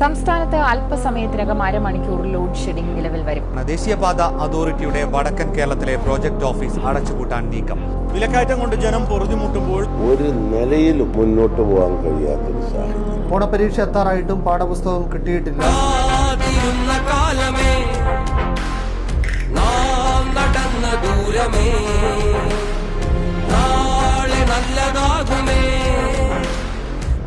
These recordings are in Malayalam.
സംസ്ഥാനത്ത് അല്പസമയത്തിനകം അരമണിക്കൂർ ലോഡ് ഷെഡിംഗ് നിലവിൽ വരും. ദേശീയപാത അതോറിറ്റിയുടെ വടക്കൻ കേരളത്തിലെ പ്രോജക്ട് ഓഫീസ് അടച്ചുപൂട്ടാൻ നീക്കം. വിലക്കയറ്റം കൊണ്ട് ജനം പൊറുതിമുട്ടുമ്പോൾ ഒരു നിലയിലും മുന്നോട്ട് പോകാൻ കഴിയാത്തൊരു സാഹചര്യം. ഓണപരീക്ഷ എത്താറായിട്ടും പാഠപുസ്തകം കിട്ടിയിട്ടില്ല.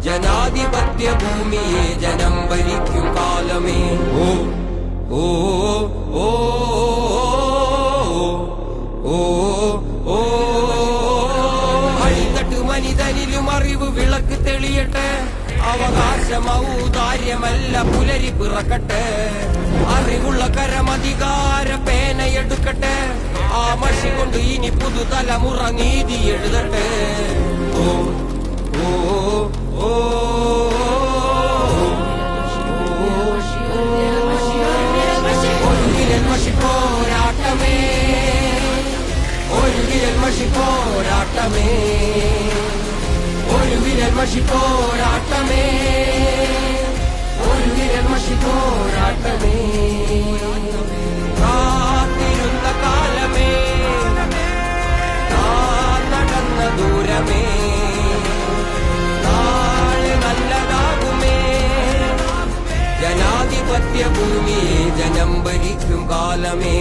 ജനാധിപത്യ ഭൂമിയെ ജനം ഭരിക്കും കാലമേ. ഓ ഓ ഓ ഓ ഓ അടിത്തട്ട് മനിതനിലും അറിവ് വിളക്ക് തെളിയട്ടെ. അവകാശം ഔദാര്യമല്ല പുലരി പിറക്കട്ടെ. അറിവുള്ള കരമധികാര പേനയെടുക്കട്ടെ. ആ മഷി കൊണ്ട് ഇനി പുതുതലമുറ നീതി എഴുതട്ടെ. ഓ ഓ ഓ പോരാട്ടമേ, ഒരു വിരൽ മഷി പോരാട്ടമേ, ഒരു വിരൽ മഷി പോരാട്ടമേ, ഒരു വിരൽ മഷി പോരാട്ടമേ. കാത്തിരുന്ന കാലമേ, നടന്ന ദൂരമേ, ജനാധിപത്യ ഭൂമിയെ ജനം ഭരിക്കും കാലമേ.